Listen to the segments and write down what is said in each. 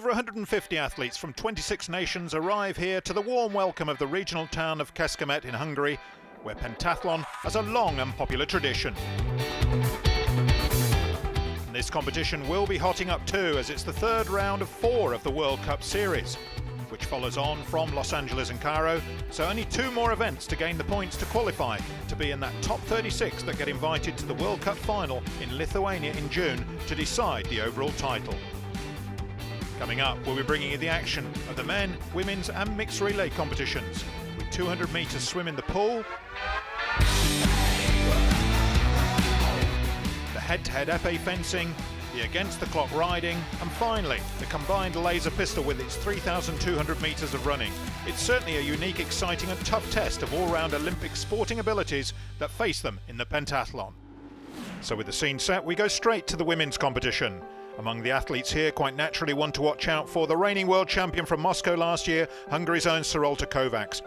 Over 150 athletes from 26 nations arrive here to the warm welcome of the regional town of Kecskemét in Hungary, where pentathlon has a long and popular tradition. And this competition will be hotting up too, as it's the third round of 4 of the World Cup series, which follows on from Los Angeles and Cairo, so only 2 more events to gain the points to qualify to be in that top 36 that get invited to the World Cup final in Lithuania in June to decide the overall title. Coming up, we'll be bringing you the action of the men, women's and mixed relay competitions, with 200 metres swim in the pool, the head-to-head épée fencing, the against-the-clock riding, and finally, the combined laser pistol with its 3,200 metres of running. It's certainly a unique, exciting and tough test of all-round Olympic sporting abilities that face them in the pentathlon. So with the scene set, we go straight to the women's competition. Among the athletes here, quite naturally one to watch out for, the reigning world champion from Moscow last year, Hungary's own Sarolta Kovács.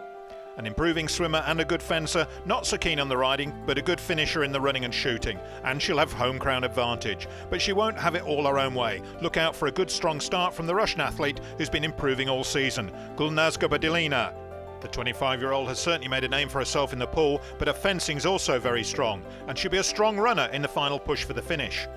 An improving swimmer and a good fencer, not so keen on the riding, but a good finisher in the running and shooting. And she'll have home crown advantage. But she won't have it all her own way. Look out for a good strong start from the Russian athlete who's been improving all season, Gulnaz Gabardilina. The 25-year-old has certainly made a name for herself in the pool, but her fencing's also very strong, and she'll be a strong runner in the final push for the finish.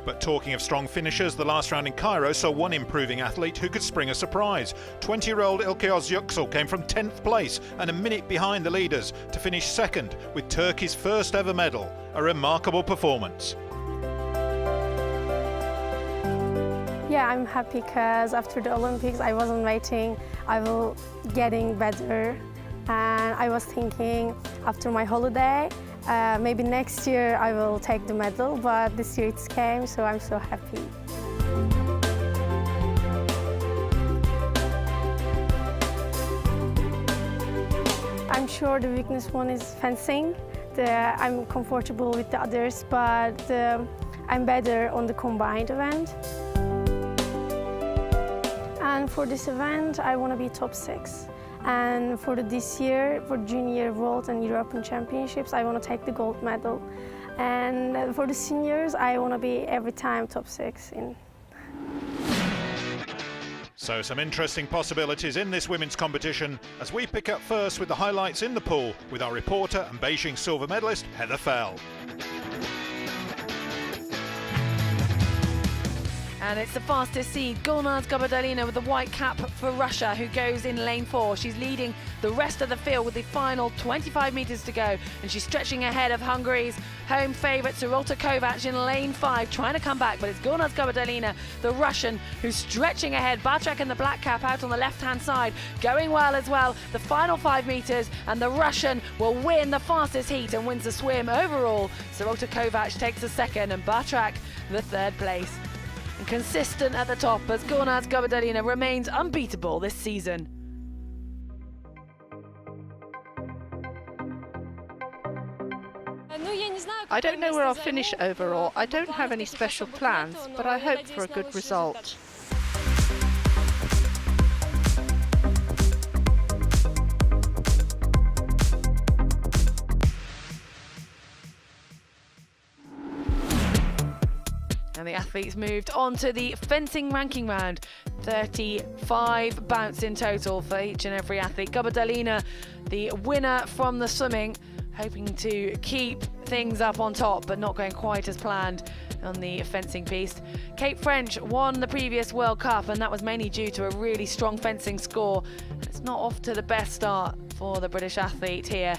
But talking of strong finishers, the last round in Cairo saw one improving athlete who could spring a surprise. 20-year-old Ilke Yüksel came from 10th place and a minute behind the leaders to finish second with Turkey's first ever medal. A remarkable performance. Yeah, I'm happy because after the Olympics I wasn't waiting, I will getting better, and I was thinking after my holiday maybe next year I will take the medal, but this year it came, so I'm so happy. I'm sure the weakness one is fencing. I'm comfortable with the others, but I'm better on the combined event. And for this event, I want to be top 6. And for this year, for Junior World and European Championships, I want to take the gold medal. And for the seniors, I want to be every time top 6 in. So some interesting possibilities in this women's competition as we pick up first with the highlights in the pool with our reporter and Beijing silver medalist, Heather Fell. And it's the fastest seed, Gulnaz Gabardilina with the white cap for Russia, who goes in lane 4. She's leading the rest of the field with the final 25 metres to go, and she's stretching ahead of Hungary's home favourite Sarolta Kovács in lane 5, trying to come back, but it's Gulnaz Gabardilina, the Russian, who's stretching ahead. Bartek in the black cap out on the left-hand side, going well as well. The final 5 metres, and the Russian will win the fastest heat and wins the swim overall. Sarolta Kovács takes the second, and Bartek the third place. And consistent at the top as Gulnaz Gabardilina remains unbeatable this season. I don't know where I'll finish overall. I don't have any special plans, but I hope for a good result. And the athletes moved on to the fencing ranking round. 35 bouts in total for each and every athlete. Gabardilina, the winner from the swimming, hoping to keep things up on top, but not going quite as planned on the fencing piece. Kate French won the previous World Cup, and that was mainly due to a really strong fencing score. It's not off to the best start for the British athlete here.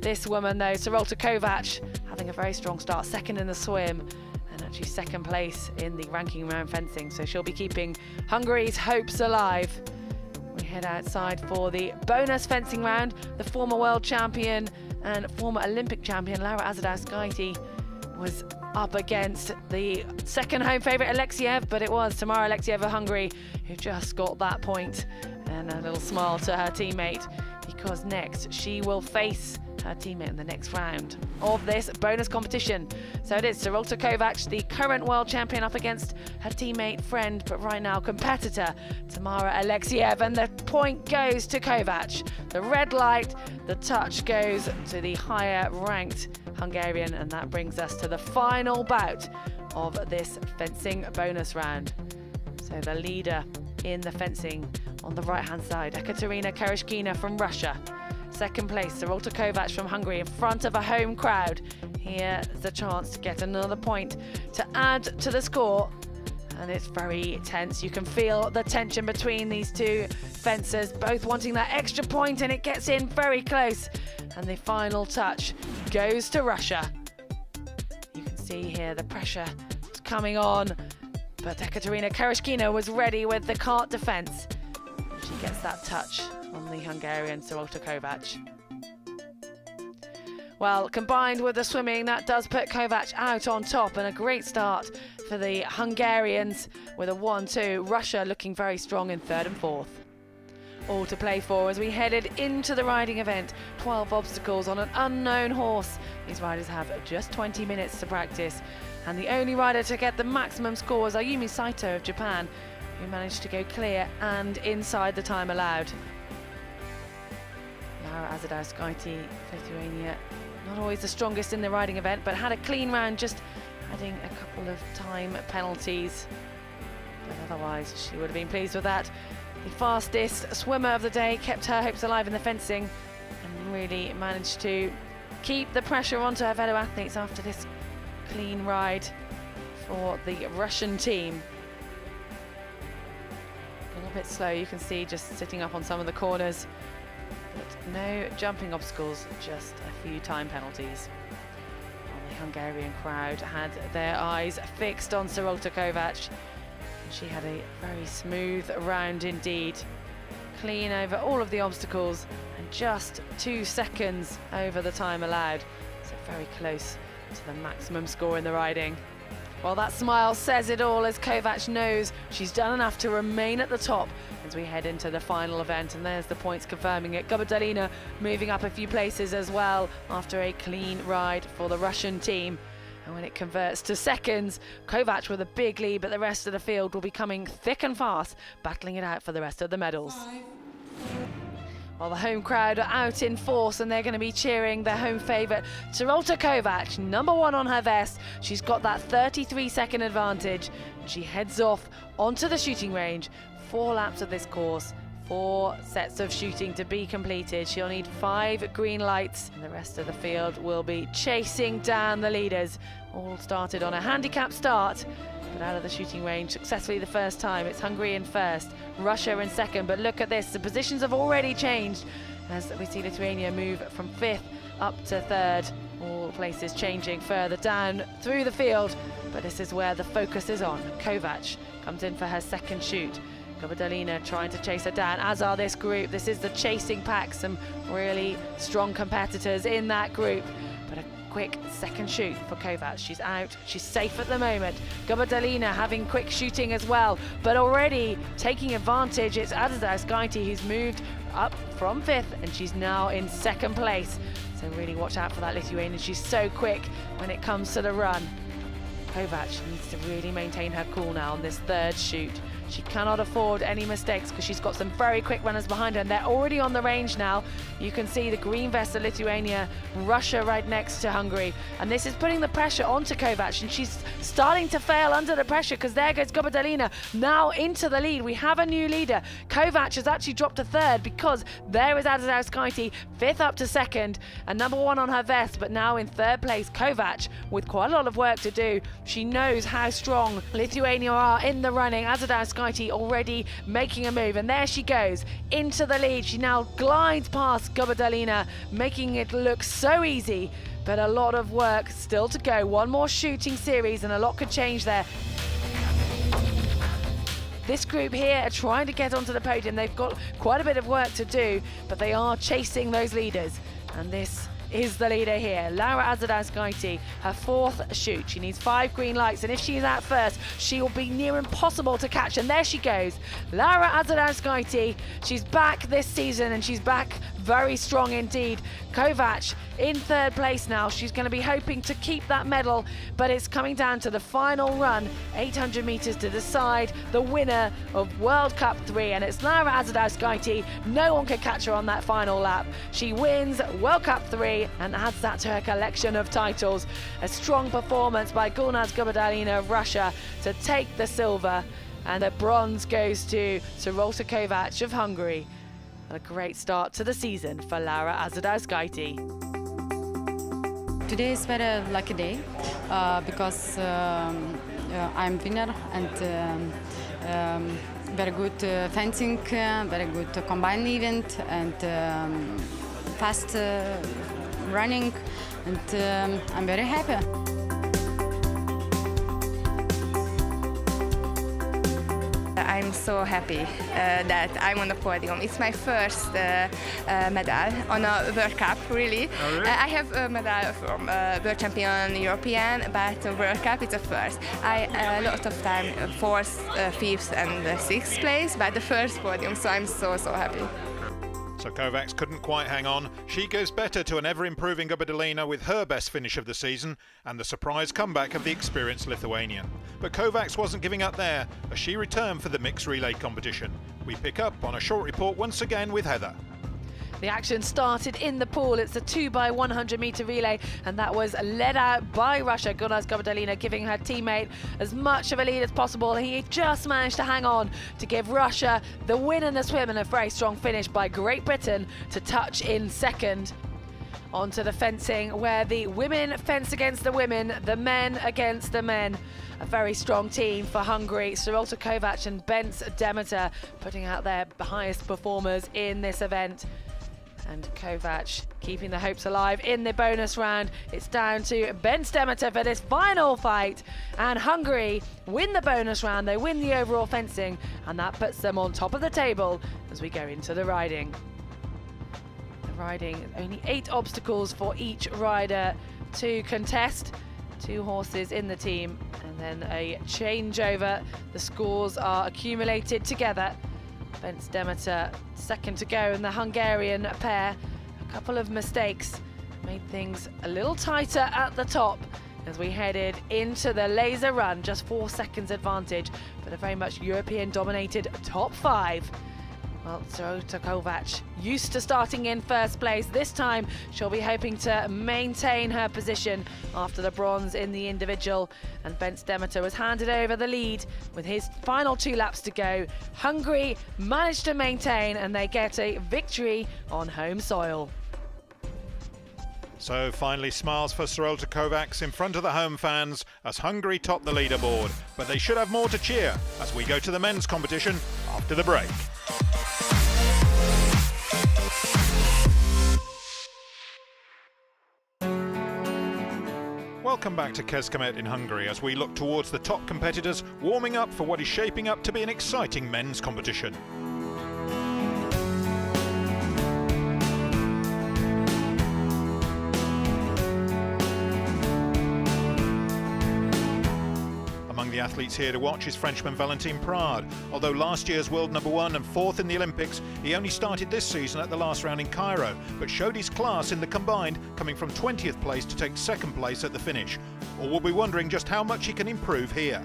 This woman, though, Sarolta Kovács, having a very strong start, second in the swim, and actually second place in the ranking round fencing, so she'll be keeping Hungary's hopes alive. We head outside for the bonus fencing round. The former world champion and former Olympic champion Laura Azadowskaite was up against the second home favourite Alexiev, but it was Tamara Alexiev of Hungary who just got that point, and a little smile to her teammate, because next she will face her teammate in the next round of this bonus competition. So it is Sarolta Kovács, the current world champion, up against her teammate, friend, but right now competitor, Tamara Alexiev, and the point goes to Kovács. The red light, the touch goes to the higher ranked Hungarian, and that brings us to the final bout of this fencing bonus round. So So the leader in the fencing on the right-hand side, Ekaterina Karashkina from Russia. Second place, Sarolta Kovacs from Hungary in front of a home crowd. Here's the chance to get another point to add to the score. And it's very tense. You can feel the tension between these two fencers, both wanting that extra point, and it gets in very close. And the final touch goes to Russia. You can see here the pressure coming on, but Ekaterina Karashkina was ready with the cart defense. She gets that touch on the Hungarian Sarolta Kovacs. Well, combined with the swimming, that does put Kovacs out on top, and a great start for the Hungarians with a 1-2. Russia looking very strong in third and fourth. All to play for as we headed into the riding event. 12 obstacles on an unknown horse. These riders have just 20 minutes to practice, and the only rider to get the maximum score is Ayumi Saito of Japan, who managed to go clear and inside the time allowed. Laura Azadauskaite, Lithuania, not always the strongest in the riding event, but had a clean round, just adding a couple of time penalties. But otherwise, she would have been pleased with that. The fastest swimmer of the day kept her hopes alive in the fencing and really managed to keep the pressure onto her fellow athletes after this clean ride for the Russian team. A little bit slow, you can see, just sitting up on some of the corners. But no jumping obstacles, just a few time penalties. Well, the Hungarian crowd had their eyes fixed on Sarolta Kovacs. She had a very smooth round indeed. Clean over all of the obstacles and just 2 seconds over the time allowed. So very close to the maximum score in the riding. Well, that smile says it all, as Kovacs knows she's done enough to remain at the top as we head into the final event. And there's the points confirming it. Gabardalina moving up a few places as well after a clean ride for the Russian team. And when it converts to seconds, Kovacs with a big lead, but the rest of the field will be coming thick and fast, battling it out for the rest of the medals. Well, the home crowd are out in force, and they're going to be cheering their home favourite, Sarolta Kovacs, number 1 on her vest. She's got that 33-second advantage, and she heads off onto the shooting range. 4 laps of this course, 4 sets of shooting to be completed. She'll need 5 green lights, and the rest of the field will be chasing down the leaders. All started on a handicap start, but out of the shooting range successfully the first time. It's Hungary in first, Russia in second, but look at this, the positions have already changed as we see Lithuania move from 5th up to 3rd. All places changing further down through the field, but this is where the focus is on. Kovacs comes in for her second shoot. Gabardalina trying to chase her down, as are this group. This is the chasing pack, some really strong competitors in that group. But a quick second shoot for Kovacs. She's out, she's safe at the moment. Gabardalina having quick shooting as well, but already taking advantage. It's Azadauskaite who's moved up from 5th, and she's now in 2nd place. So really watch out for that Lithuanian. She's so quick when it comes to the run. Kovacs needs to really maintain her cool now on this 3rd shoot. She cannot afford any mistakes because she's got some very quick runners behind her, and they're already on the range now. You can see the green vest of Lithuania, Russia right next to Hungary, and this is putting the pressure onto Kovacs, and she's starting to fail under the pressure because there goes Gabardalina now into the lead. We have a new leader. Kovacs has actually dropped to 3rd because there is Azadauskaite, 5th up to 2nd, and number 1 on her vest, but now in 3rd place. Kovacs with quite a lot of work to do. She knows how strong Lithuania are in the running. Azadauskaite already making a move, and there she goes into the lead. She now glides past Gabardalina, making it look so easy, but a lot of work still to go. One more shooting series and a lot could change there. This group here are trying to get onto the podium. They've got quite a bit of work to do, but they are chasing those leaders, and this is the leader here, Laura Azadauskaite, her 4th shoot. She needs 5 green lights, and if she is out first, she will be near impossible to catch. And there she goes, Laura Azadauskaite. She's back this season, and she's back very strong indeed. Kovacs in 3rd place now. She's going to be hoping to keep that medal, but it's coming down to the final run, 800 meters to decide the winner of World Cup 3, and it's Laura Azadauskaite. No one could catch her on that final lap. She wins World Cup 3 and adds that to her collection of titles. A strong performance by Gulnaz Gabardalina of Russia to take the silver. And the bronze goes to Sarolta Kovacs of Hungary. And a great start to the season for Laura Azadowskaite. Today is very lucky day because I'm winner and very good fencing, very good combined event and fast running, and I'm very happy. I'm so happy that I'm on the podium. It's my first medal on a World Cup, really. Oh, really? I have a medal from World Champion European, but World Cup is the first. I a lot of time fourth, fifth and sixth place, but the first podium, so I'm so happy. So Kovacs couldn't quite hang on. She goes better to an ever-improving Gabardolina with her best finish of the season and the surprise comeback of the experienced Lithuanian. But Kovacs wasn't giving up there as she returned for the mixed relay competition. We pick up on a short report once again with Heather. The action started in the pool. It's a 2x100 metre relay, and that was led out by Russia. Gunars Gabardolina giving her teammate as much of a lead as possible. He just managed to hang on to give Russia the win in the swim, and a very strong finish by Great Britain to touch in second. On to the fencing, where the women fence against the women, the men against the men. A very strong team for Hungary. Sarolta Kovacs and Bence Demeter putting out their highest performers in this event. And Kovacs keeping the hopes alive in the bonus round. It's down to Bence Demeter for this final fight. And Hungary win the bonus round. They win the overall fencing. And that puts them on top of the table as we go into the riding. The riding, only 8 obstacles for each rider to contest. 2 horses in the team. And then a changeover. The scores are accumulated together. Bence Demeter second to go in the Hungarian pair. A couple of mistakes made things a little tighter at the top as we headed into the laser run. Just 4 seconds advantage, but a very much European dominated top 5. Well, Sarolta Kovacs used to starting in first place. This time she'll be hoping to maintain her position after the bronze in the individual. And Bence Demeter was handed over the lead with his final 2 laps to go. Hungary managed to maintain, and they get a victory on home soil. So finally smiles for Sarolta Kovacs in front of the home fans as Hungary top the leaderboard. But they should have more to cheer as we go to the men's competition after the break. Welcome back to Kecskemét in Hungary as we look towards the top competitors warming up for what is shaping up to be an exciting men's competition. Among the athletes here to watch is Frenchman Valentin Prade. Although last year's world #1 and 4th in the Olympics, he only started this season at the last round in Cairo, but showed his class in the combined, coming from 20th place to take 2nd place at the finish. Or we'll be wondering just how much he can improve here.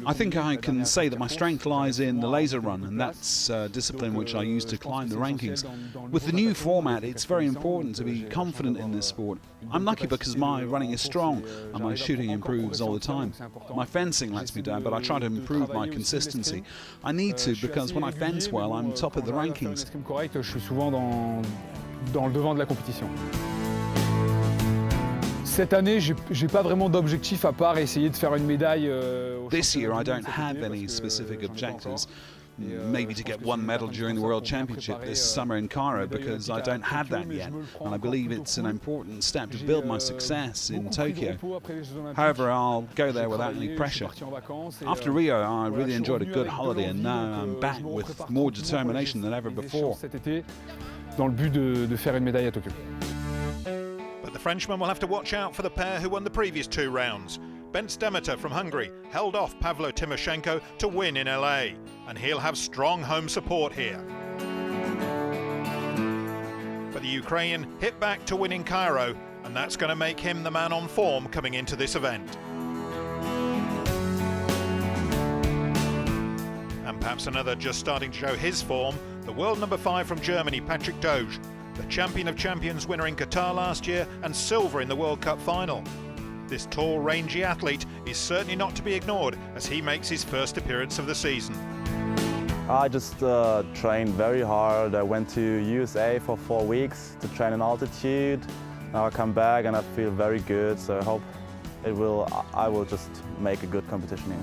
I think I can say that my strength lies in the laser run, and that's a discipline which I use to climb the rankings. With the new format, it's very important to be confident in this sport. I'm lucky because my running is strong and my shooting improves all the time. My fencing lets me down, but I try to improve my consistency. I need to, because when I fence well, I'm top of the rankings. Cette année, j'ai pas vraiment d'objectif à part essayer de faire une médaille. This year I don't have any specific objectives. Maybe to get 1 medal during the World Championship this summer in Cairo, because I don't have that yet, and I believe it's an important step to build my success in Tokyo. However, I'll go there without any pressure. After Rio, I really enjoyed a good holiday, and now I'm back with more determination than ever before. Dans le but de faire une médaille à Tokyo. But the Frenchman will have to watch out for the pair who won the previous 2 rounds. Bence Demeter from Hungary held off Pavlo Timoshenko to win in LA, and he'll have strong home support here. But the Ukrainian hit back to win in Cairo, and that's going to make him the man on form coming into this event. And perhaps another just starting to show his form, the world #5 from Germany, Patrick Doge, the champion of champions winner in Qatar last year and silver in the World Cup final. This tall, rangy athlete is certainly not to be ignored as he makes his first appearance of the season. I just trained very hard. I went to USA for 4 weeks to train in altitude. Now I come back and I feel very good, so I hope I will just make a good competition here.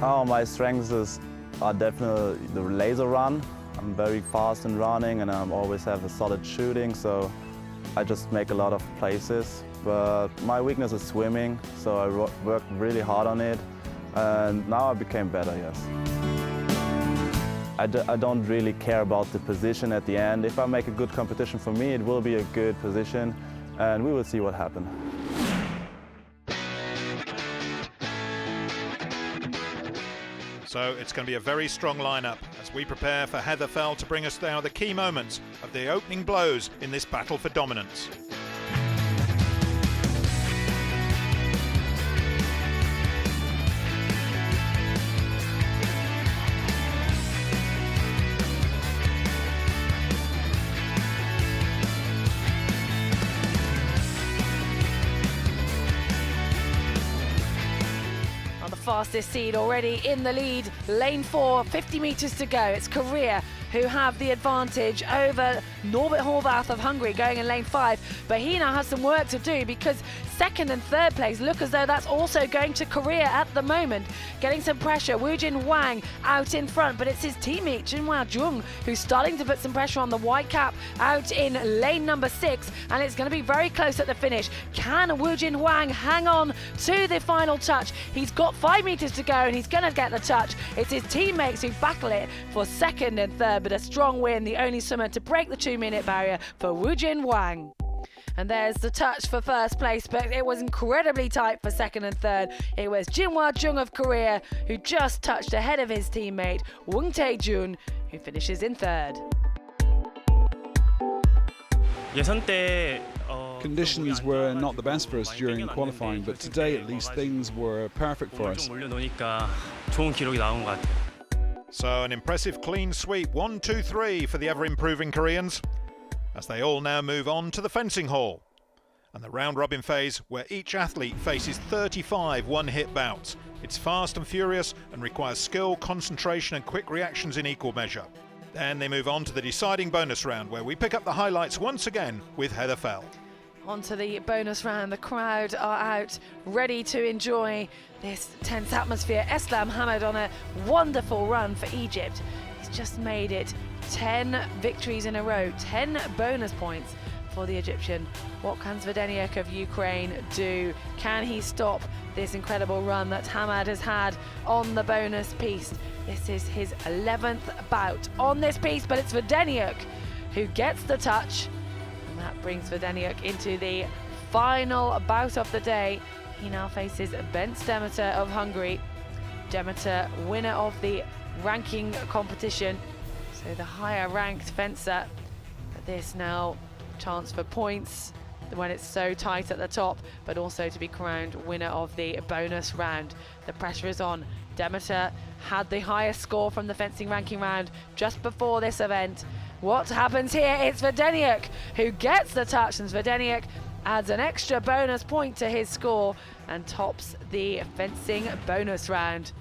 Oh, my strengths are definitely the laser run. I'm very fast in running and I always have a solid shooting, so I just make a lot of places. But my weakness is swimming, so I worked really hard on it, and now I became better, yes. I don't really care about the position at the end. If I make a good competition for me, it will be a good position, and we will see what happens. So it's going to be a very strong lineup as we prepare for Heather Fell to bring us now the key moments of the opening blows in this battle for dominance. Fastest seed already in the lead. Lane 4, 50 metres to go. It's Korea who have the advantage over Norbert Horvath of Hungary going in lane 5. But he now has some work to do because second and third place look as though that's also going to Korea at the moment. Getting some pressure. Woojin Wang out in front, but it's his teammate Jinhwa Jung who's starting to put some pressure on the white cap out in lane number 6, and it's going to be very close at the finish. Can Woojin Wang hang on to the final touch? He's got 5 metres to go and he's going to get the touch. It's his teammates who battle it for second and third, but a strong win, the only swimmer to break the 2-minute barrier for Woojin Wang. And there's the touch for first place, but it was incredibly tight for second and third. It was Jinhwa Jung of Korea who just touched ahead of his teammate Woong Tae-jun, who finishes in third. Conditions were not the best for us during qualifying, but today at least things were perfect for us. So an impressive clean sweep, 1, 2, 3 for the ever-improving Koreans, as they all now move on to the fencing hall and the round-robin phase where each athlete faces 35 one-hit bouts. It's fast and furious and requires skill, concentration and quick reactions in equal measure. Then they move on to the deciding bonus round where we pick up the highlights once again with Heather Fell. On to the bonus round. The crowd are out ready to enjoy this tense atmosphere. Eslam Hamad on a wonderful run for Egypt. He's just made it 10 victories in a row, 10 bonus points for the Egyptian. What can Zvedeniuk of Ukraine do? Can he stop this incredible run that Hamad has had on the bonus piece? This is his 11th bout on this piece, but it's Zvedeniuk who gets the touch. And that brings Zvedeniuk into the final bout of the day. He now faces Bence Demeter of Hungary. Demeter, winner of the ranking competition, so the higher ranked fencer. But this now chance for points when it's so tight at the top, but also to be crowned winner of the bonus round. The pressure is on. Demeter had the highest score from the fencing ranking round just before this event. What happens here? It's Zvedeniuk who gets the touch, and Zvedeniuk adds an extra bonus point to his score and tops the fencing bonus round.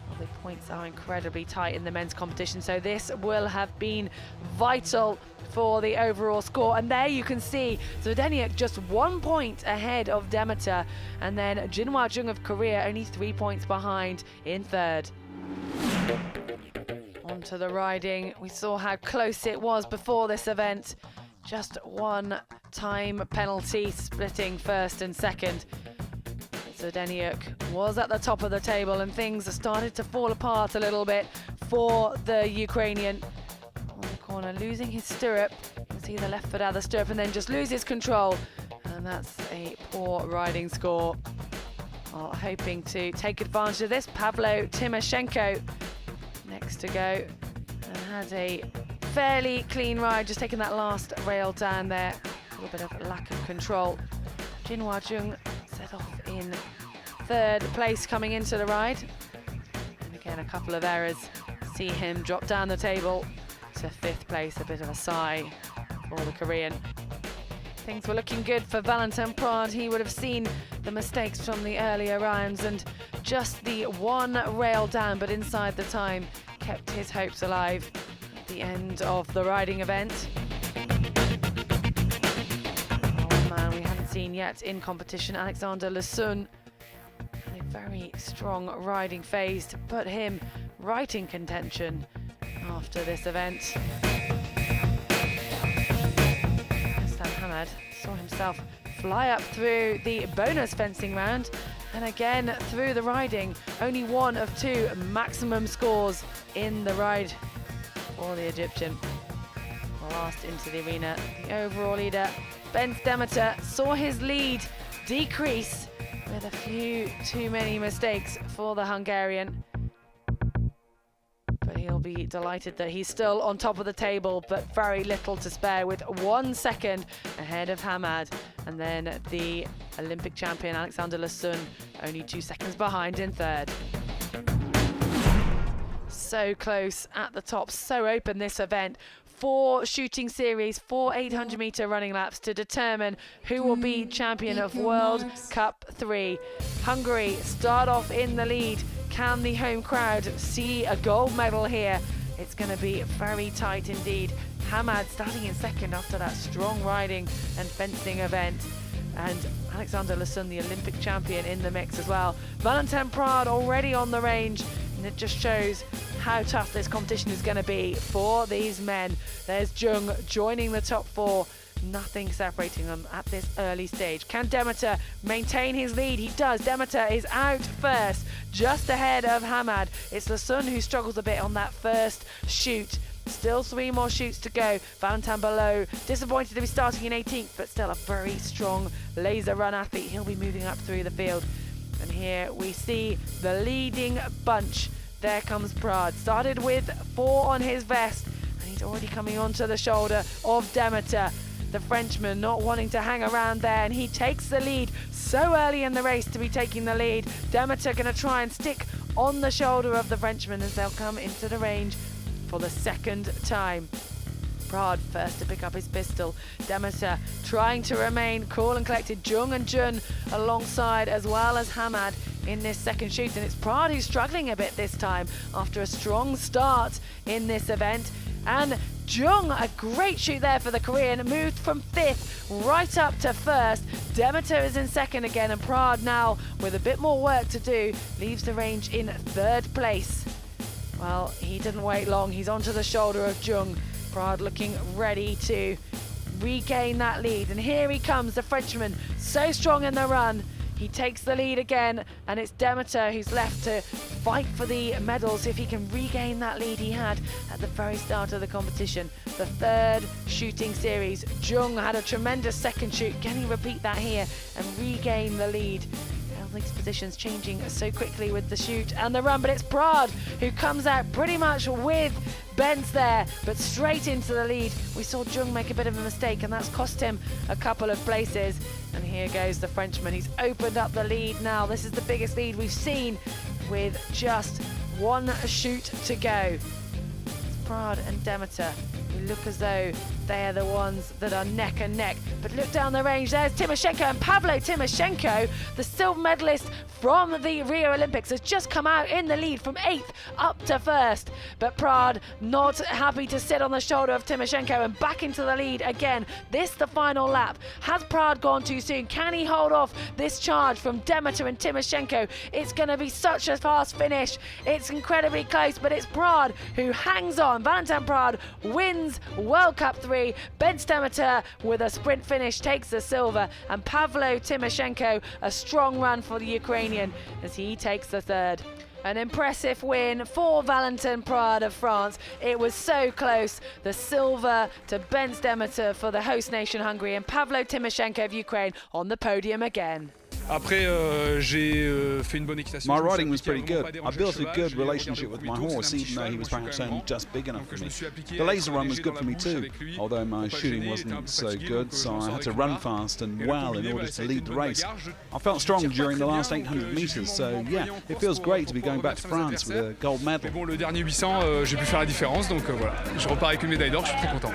Well, the points are incredibly tight in the men's competition, so this will have been vital for the overall score. And there you can see Zvedeniuk just 1 point ahead of Demeter, and then Jinhwa Jung of Korea only 3 points behind in third. Onto the riding. We saw how close it was before this event. Just one time penalty splitting first and second. Zvedeniuk was at the top of the table and things started to fall apart a little bit for the Ukrainian. On the corner, losing his stirrup. You can see the left foot out of the stirrup and then just loses control. And that's a poor riding score. Well, hoping to take advantage of this, Pavlo Timoshenko next to go and had a fairly clean ride, just taking that last rail down there. A little bit of lack of control. Jinhwa Jung set off in third place coming into the ride. And again, a couple of errors. See him drop down the table to fifth place. A bit of a sigh for the Korean. Things were looking good for Valentin Prade. He would have seen the mistakes from the earlier rounds and just the one rail down, but inside the time, kept his hopes alive at the end of the riding event. Oh man, we haven't seen yet in competition Alexander Lassun. A very strong riding phase to put him right in contention after this event. Hamad saw himself fly up through the bonus fencing round and again through the riding. Only one of two maximum scores in the ride for the Egyptian. Last into the arena, the overall leader, Bence Demeter, saw his lead decrease with a few too many mistakes for the Hungarian. But he'll be delighted that he's still on top of the table, but very little to spare, with 1 second ahead of Hamad. And then the Olympic champion Alexander Lassun only 2 seconds behind in third. So close at the top, so open this event. 4 shooting series, 4 800-meter running laps to determine who will be champion of World Cup 3. Hungary start off in the lead. Can the home crowd see a gold medal here? It's going to be very tight indeed. Hamad starting in second after that strong riding and fencing event. And Alexander Lassun, the Olympic champion, in the mix as well. Valentin Prade already on the range, and it just shows how tough this competition is going to be for these men. There's Jung joining the top 4. Nothing separating them at this early stage. Can Demeter maintain his lead? He does. Demeter is out first, just ahead of Hamad. It's Lassun who struggles a bit on that first shoot. Still 3 more shoots to go. Valentin below, disappointed to be starting in 18th, but still a very strong laser run athlete. He'll be moving up through the field. And here we see the leading bunch. There comes Prade. Started with 4 on his vest, and he's already coming onto the shoulder of Demeter. The Frenchman not wanting to hang around there, and he takes the lead so early in the race to be taking the lead. Demeter going to try and stick on the shoulder of the Frenchman as they'll come into the range for the second time. Prade first to pick up his pistol. Demeter trying to remain cool and collected. Jung and Jun alongside, as well as Hamad in this second shoot. And it's Prade who's struggling a bit this time after a strong start in this event. And Jung, a great shoot there for the Korean, moved from 5th right up to 1st. Demeter is in 2nd again, and Prade now, with a bit more work to do, leaves the range in 3rd place. Well, he didn't wait long. He's onto the shoulder of Jung. Prade looking ready to regain that lead. And here he comes, the Frenchman, so strong in the run. He takes the lead again, and it's Demeter who's left to fight for the medals if he can regain that lead he had at the very start of the competition. The 3rd shooting series. Jung had a tremendous second shoot. Can he repeat that here and regain the lead? These positions changing so quickly with the shoot and the run, but it's Prade who comes out pretty much with Bence there, but straight into the lead. We saw Jung make a bit of a mistake, and that's cost him a couple of places. And here goes the Frenchman. He's opened up the lead now. This is the biggest lead we've seen with just 1 shoot to go. It's Prade and Demeter who look as though they're the ones that are neck and neck. But look down the range, there's Timoshenko, and Pavlo Timoshenko, the silver medalist from the Rio Olympics, has just come out in the lead from 8th up to 1st. But Prade not happy to sit on the shoulder of Timoshenko and back into the lead again. This the final lap. Has Prade gone too soon? Can he hold off this charge from Demeter and Timoshenko? It's going to be such a fast finish. It's incredibly close, but it's Prade who hangs on. Valentin Prade wins World Cup 3. Bence Demeter with a sprint finish takes the silver, and Pavlo Timoshenko a strong run for the Ukrainian as he takes the 3rd. An impressive win for Valentin Prade of France. It was so close. The silver to Bence Demeter for the host nation Hungary, and Pavlo Timoshenko of Ukraine on the podium again. My riding was pretty good. I built a good relationship with my horse, even though he was perhaps only just big enough for me. The laser run was good for me too, although my shooting wasn't so good, so I had to run fast and well in order to lead the race. I felt strong during the last 800 meters, so yeah, it feels great to be going back to France with a gold medal. Le dernier 800, j'ai pu faire la différence, donc voilà, je repars avec une médaille d'or, je suis très content.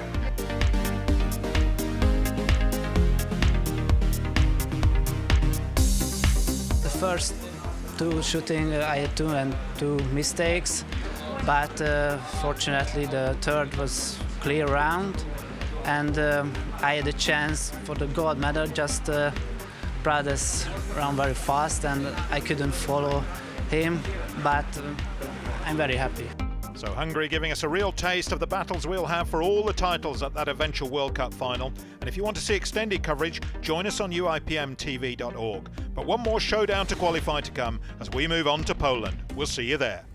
first two shooting, I had two mistakes, but fortunately the third was clear round, and I had a chance for the gold medal. Just brothers ran very fast, and I couldn't follow him, but I'm very happy. So Hungary giving us a real taste of the battles we'll have for all the titles at that eventual World Cup final. And if you want to see extended coverage, join us on UIPMTV.org. But one more showdown to qualify to come as we move on to Poland. We'll see you there.